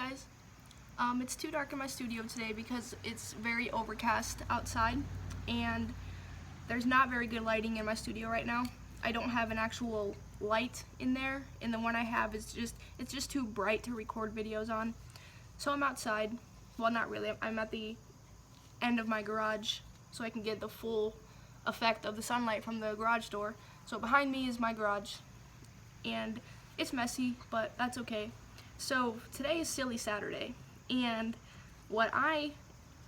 guys. It's too dark in my studio today because it's very overcast outside and there's not very good lighting in my studio right now. I don't have an actual light in there, and the one I have is just too bright to record videos on. So I'm outside. Well, not really. I'm at the end of my garage so I can get the full effect of the sunlight from the garage door. So behind me is my garage and it's messy, but that's okay. So today is Silly Saturday, and what I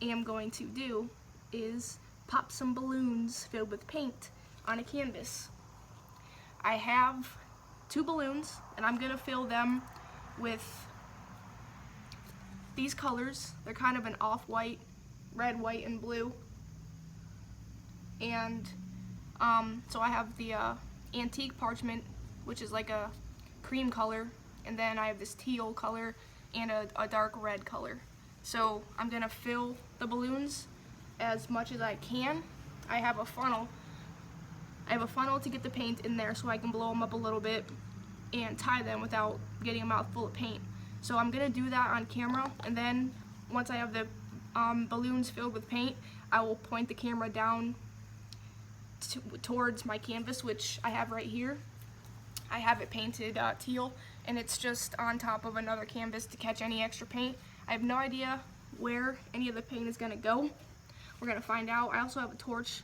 am going to do is pop some balloons filled with paint on a canvas. I have 2 balloons and I'm gonna fill them with these colors. They're kind of an off-white, red, white, and blue. And so I have the antique parchment, which is like a cream color, and then I have this teal color and a dark red color. So I'm gonna fill the balloons as much as I can. I have a funnel to get the paint in there so I can blow them up a little bit and tie them without getting a mouthful of paint. So I'm gonna do that on camera, and then once I have the balloons filled with paint, I will point the camera down towards my canvas, which I have right here. I have it painted teal, and it's just on top of another canvas to catch any extra paint. I have no idea where any of the paint is gonna go. We're gonna find out. I also have a torch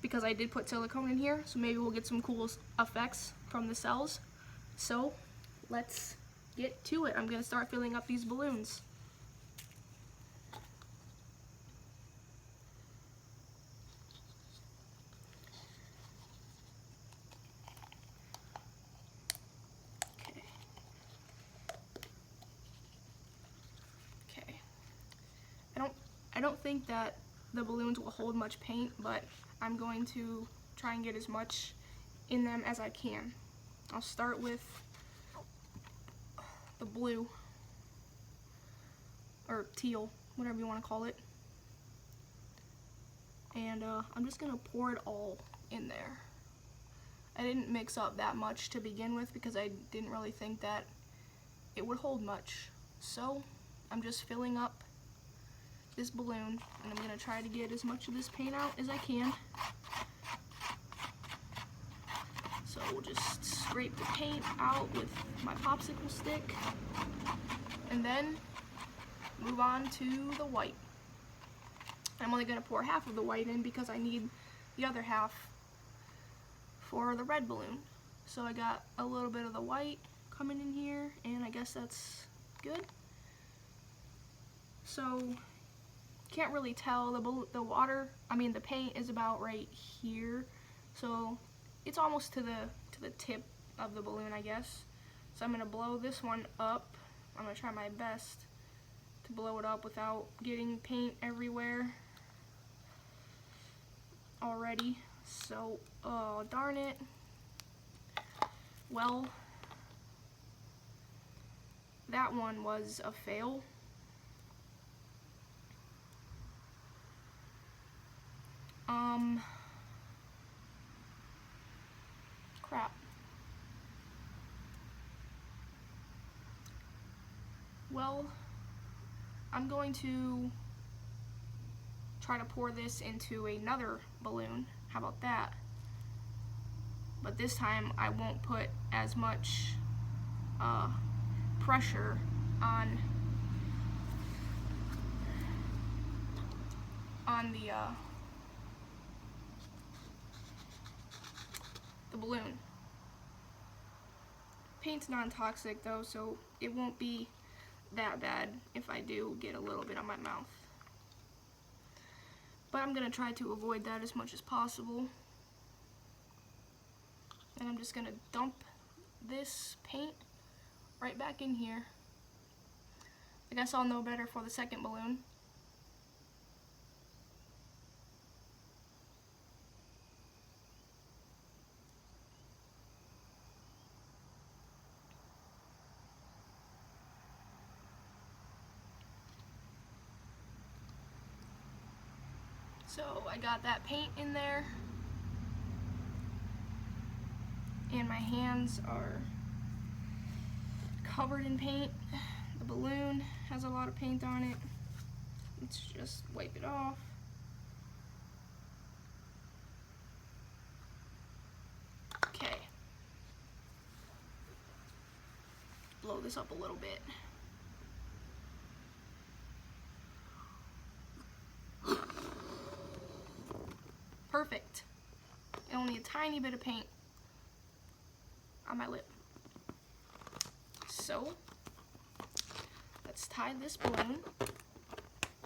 because I did put silicone in here, so maybe we'll get some cool effects from the cells. So let's get to it. I'm gonna start filling up these balloons. Okay. I don't think that the balloons will hold much paint, but I'm going to try and get as much in them as I can. I'll start with the blue, or teal, whatever you want to call it. And I'm just gonna pour it all in there. I didn't mix up that much to begin with because I didn't really think that it would hold much. So I'm just filling up this balloon, and I'm gonna try to get as much of this paint out as I can. So we'll just scrape the paint out with my popsicle stick, and then move on to the white. I'm only gonna pour half of the white in because I need the other half for the red balloon. So I got a little bit of the white coming in here, and I guess that's good. So can't really tell. The paint is about right here, so it's almost to the tip of the balloon, I guess. So I'm gonna blow this one up. I'm gonna try my best to blow it up without getting paint everywhere already. So, oh darn it. Well, that one was a fail. Crap. Well, I'm going to try to pour this into another balloon. How about that? But this time I won't put as much pressure on the balloon. Paint's non-toxic though, so it won't be that bad if I do get a little bit on my mouth. But I'm gonna try to avoid that as much as possible. And I'm just gonna dump this paint right back in here. I guess I'll know better for the second balloon. So I got that paint in there, and my hands are covered in paint. The balloon has a lot of paint on it. Let's just wipe it off. Okay. Blow this up a little bit. Perfect. And only a tiny bit of paint on my lip. So, let's tie this balloon,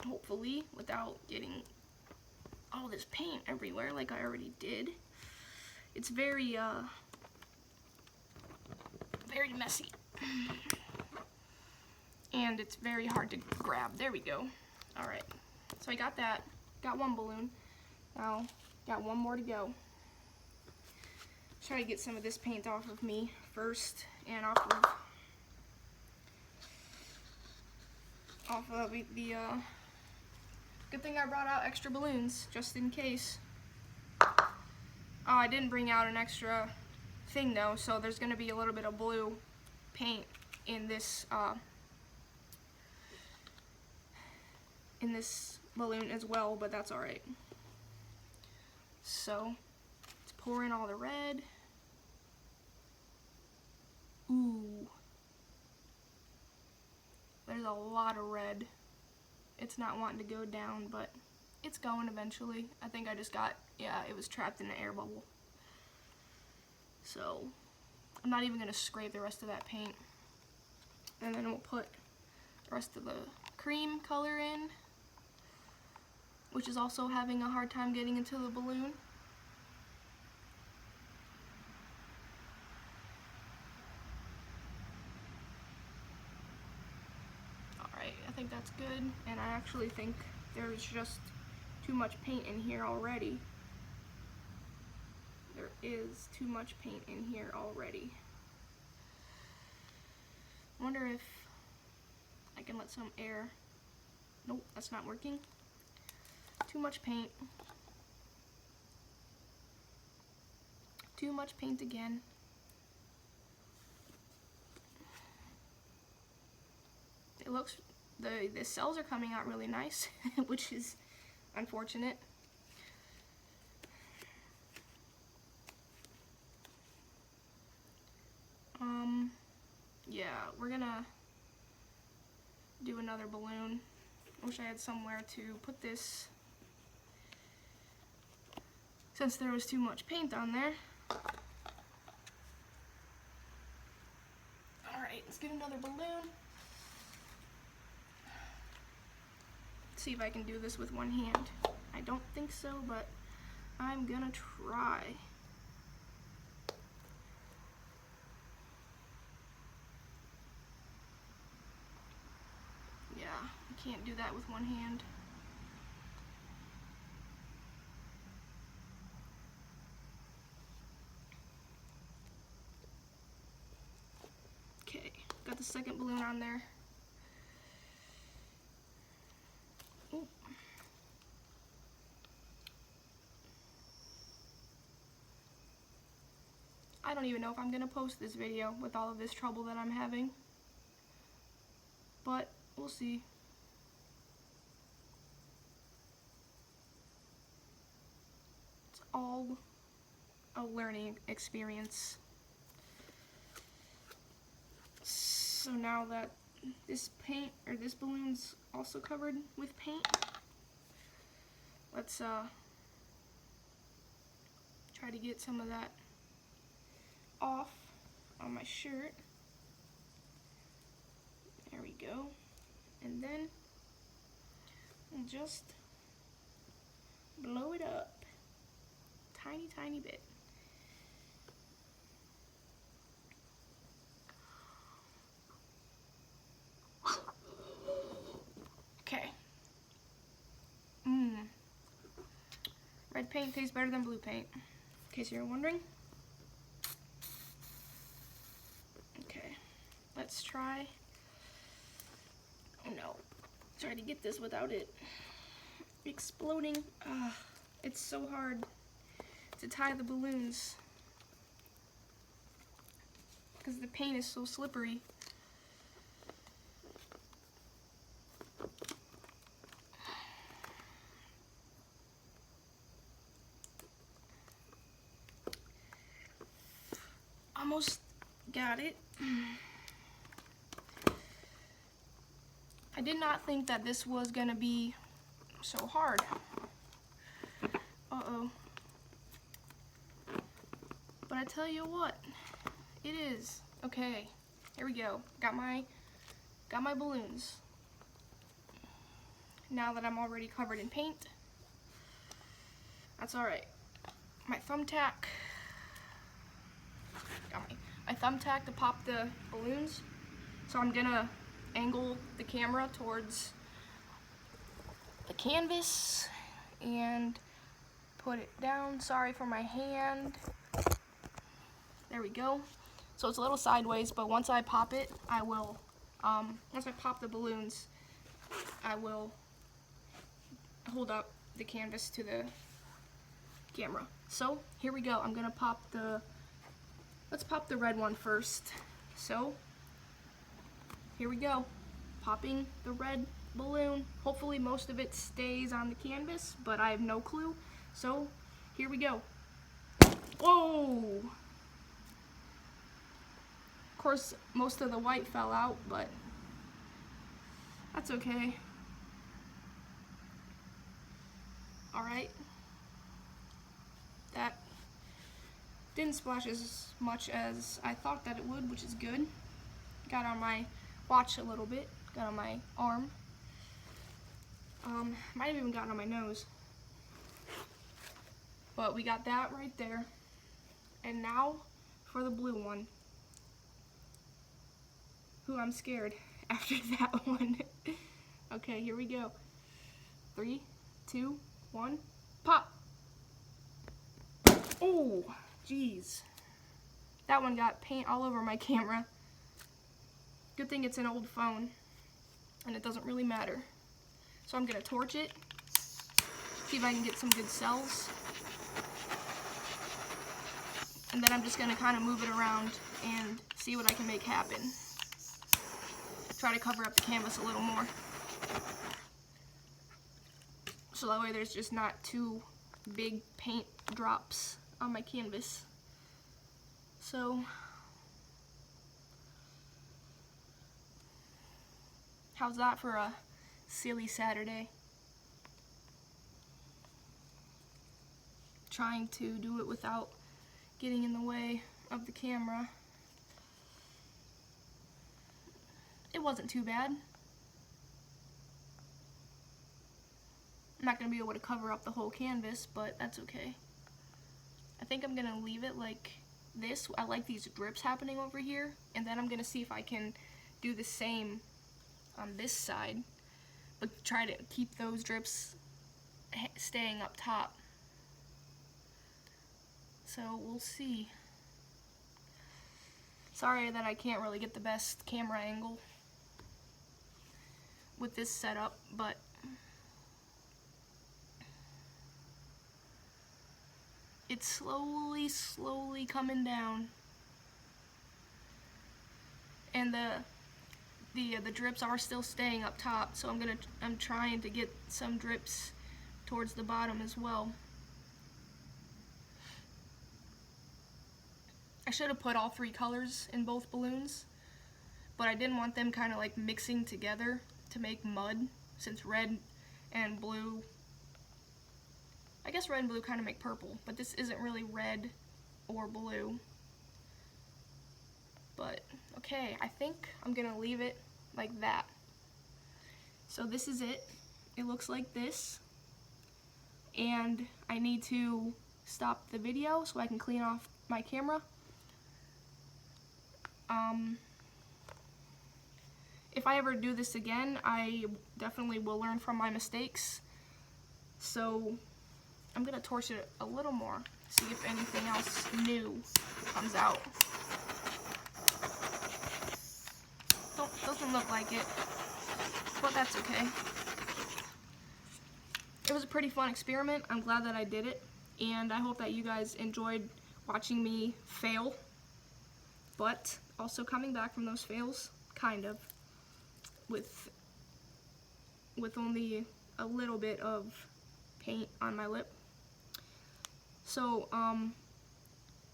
hopefully without getting all this paint everywhere like I already did. It's very messy. And it's very hard to grab. There we go. Alright, so I got that. Got one balloon. Now, got one more to go. Try to get some of this paint off of me first, and off of the good thing I brought out extra balloons, just in case. Oh, I didn't bring out an extra thing though, so there's gonna be a little bit of blue paint in this balloon as well, but that's alright. So, let's pour in all the red. Ooh. There's a lot of red. It's not wanting to go down, but it's going eventually. I think I just got, yeah, it was trapped in an air bubble. So, I'm not even going to scrape the rest of that paint. And then we'll put the rest of the cream color in, which is also having a hard time getting into the balloon. Alright, I think that's good, and I actually think there's just too much paint in here already. There is too much paint in here already. I wonder if I can let some air. Nope, that's not working. Too much paint. Too much paint again. It looks, the cells are coming out really nice, which is unfortunate. Yeah, we're gonna do another balloon. I wish I had somewhere to put this, since there was too much paint on there. Alright, let's get another balloon. See if I can do this with one hand. I don't think so, but I'm gonna try. Yeah, I can't do that with one hand. Okay, got the second balloon on there. Ooh. I don't even know if I'm gonna post this video with all of this trouble that I'm having, but we'll see. It's all a learning experience. So now that this paint, or this balloon's also covered with paint, let's try to get some of that off on my shirt. There we go. And then we'll just blow it up tiny, tiny bit. Okay. Red paint tastes better than blue paint, in case you're wondering. Okay, let's try. Oh no. Try to get this without it exploding. It's so hard to tie the balloons because the paint is so slippery. almost got it. I did not think that this was gonna be so hard. Uh-oh. But I tell you what, it is. Okay, here we go. Got my balloons. Now that I'm already covered in paint, that's alright. My thumbtack. Got my thumbtack to pop the balloons. So I'm gonna angle the camera towards the canvas and put it down. Sorry for my hand. There we go. So it's a little sideways, but once I pop it, I will, once I pop the balloons, I will hold up the canvas to the camera. So here we go. I'm gonna pop let's pop the red one first. So here we go. Popping the red balloon. Hopefully most of it stays on the canvas, but I have no clue. So here we go. Whoa! Of course, most of the white fell out, but that's okay. Alright. That didn't splash as much as I thought that it would, which is good. Got on my watch a little bit, got on my arm. Might have even gotten on my nose. But we got that right there. And now for the blue one. Ooh, I'm scared after that one. Okay, here we go. 3, 2, 1, pop! Oh, jeez. That one got paint all over my camera. Good thing it's an old phone, and it doesn't really matter. So I'm gonna torch it, see if I can get some good cells. And then I'm just gonna kind of move it around and see what I can make happen. Try to cover up the canvas a little more. So that way there's just not too big paint drops on my canvas. So, how's that for a silly Saturday? Trying to do it without getting in the way of the camera. It wasn't too bad. I'm not going to be able to cover up the whole canvas, but that's okay. I think I'm going to leave it like this. I like these drips happening over here, and then I'm going to see if I can do the same on this side, but try to keep those drips staying up top. So we'll see. Sorry that I can't really get the best camera angle with this setup, but it's slowly coming down. And the drips are still staying up top, so I'm trying to get some drips towards the bottom as well. I should have put all 3 colors in both balloons, but I didn't want them kind of like mixing together to make mud, since red and blue, I guess red and blue kind of make purple, but this isn't really red or blue. But okay, I think I'm gonna leave it like that. So this is it. It looks like this, and I need to stop the video so I can clean off my camera. If I ever do this again, I definitely will learn from my mistakes. So I'm gonna torch it a little more, see if anything else new comes out. Doesn't look like it, but that's okay. It was a pretty fun experiment. I'm glad that I did it, and I hope that you guys enjoyed watching me fail, but also coming back from those fails, kind of, with only a little bit of paint on my lip. So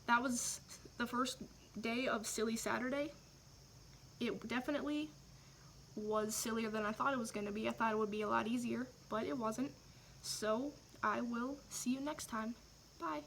that was the first day of Silly Saturday. It definitely was sillier than I thought it was going to be. I thought it would be a lot easier, but it wasn't. So I will see you next time. Bye.